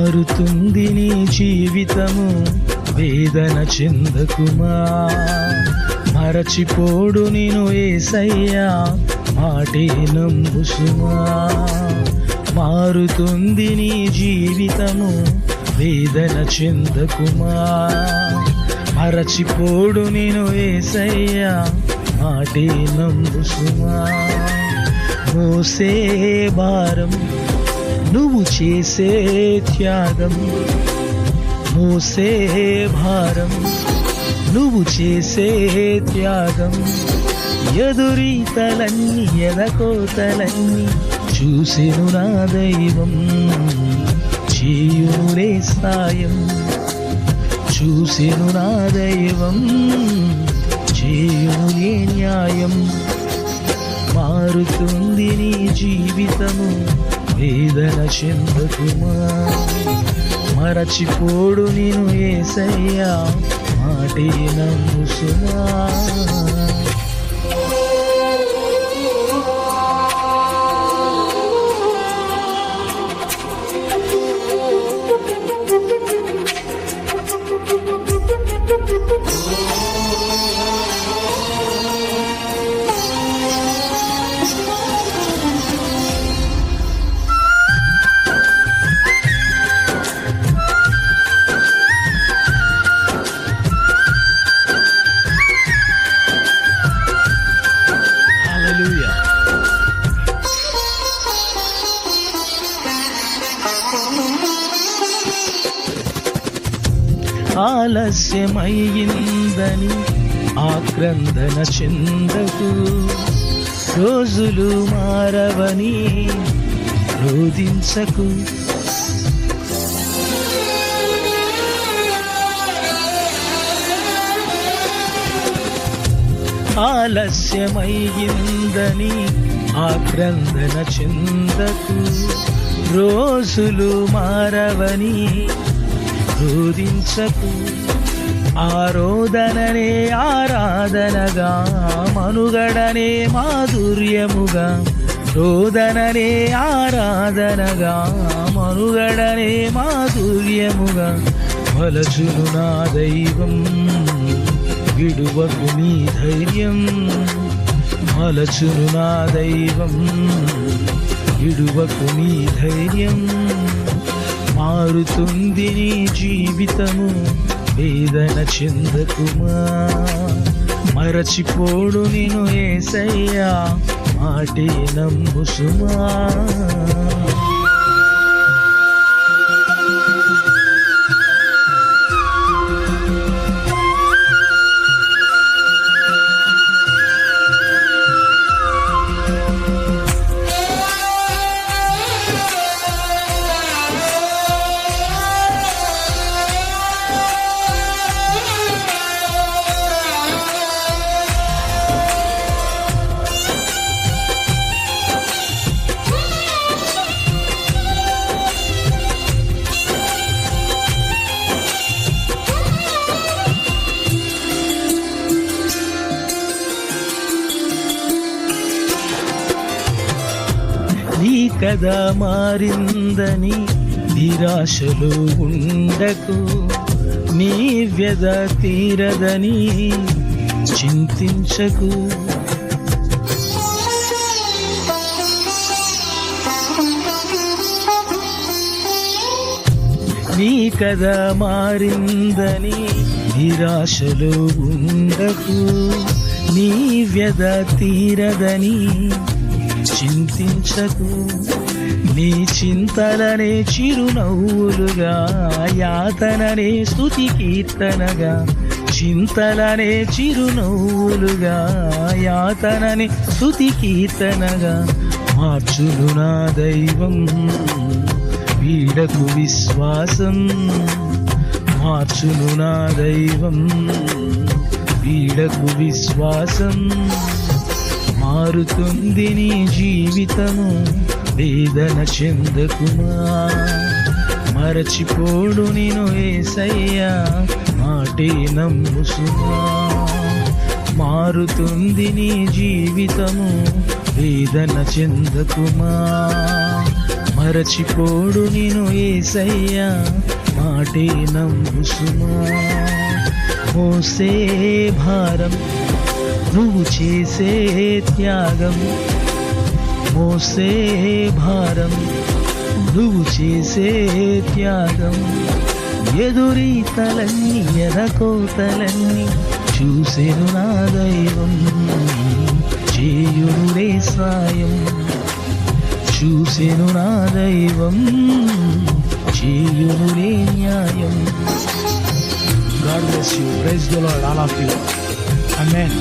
మారుతుంది నీ జీవితము, వేదన చెందకుమా. మరచిపోడు నిన్ను యేసయ్యా, మాటే నమ్ముసుమా. మారుతుంది నీ జీవితము, వేదన చెందకుమా. మరచిపోడు నిన్ను యేసయ్యా, మాటే నమ్ముసుమా. మోసే భారం నువ్వు చేసే త్యాగం, మోసే భారం నువ్వు చేసే త్యాగం. ఎదురీతలన్నీ ఎదకోతలన్నీ చూసెను నా దైవం, చేయునులే సాయం. చూసెను నా దైవం, చేయునులే న్యాయం. మారుతుంది నీ జీవితము, వేదన చెందకుమా. మరచిపోడు నిన్ను యేసయ్యా, మాటే నమ్ముసుమా. ఆలస్యమయ్యిందని ఆక్రందన చెందకు, రోజులు మారవని రోదించకు. ఆలస్యమయ్యిందని ఆక్రందన చెందకు, రోజులు మారవని రోదించకు. ఆరోదననే ఆరాధనగా, మనుగడనే మాధుర్యముగా. రోదననే ఆరాధనగా, మనుగడనే మాధుర్యముగా. మలచును నా దైవం, విడువకు నీ ధైర్యం. మలచును నా దైవం, విడువకు నీ ధైర్యం. మారుతుంది నీ జీవితము, వేదన చెందకుమా. మరచిపోడు నిన్ను యేసయ్యా, మాటే నమ్ముసుమా. నీ కథ మారిందని నిరాశలో ఉండకు, నీ వ్యధ తీరదని చింతించకు. నీ కథ మారిందని నిరాశలో ఉండకు, నీ వ్యధ తీరదని చింతించకు. నీ చింతలనే చిరునవ్వులుగా, యాతననే స్తుతి కీర్తనగా. చింతలనే చిరునవ్వులుగా, యాతననే స్తుతి కీర్తనగా. మార్చును నా దైవం, వీడకు విశ్వాసం. మార్చును నా దైవం, వీడకు విశ్వాసం. మారుతుంది నీ జీవితము, వేదన చెందకుమా. మరచిపోడు నిన్ను యేసయ్యా, మాటే నమ్ముసుమా. మారుతుంది నీ జీవితము, వేదన చెందకుమా. మరచిపోడు నిను యేసయ్యా మాటే నమ్ముసుమా. మోసే భారం నువ్వు చేసే త్యాగం, మోసే భారం నువ్వు చేసే త్యాగం, ఎదురీతలన్నీ ఎరకోతలన్నీ చూసెను నా దైవం. చేయునురే సాయం, చూసెను నా దైవం, చేయునురే న్యాయం. God bless you. Praise the Lord, all of you. Amen.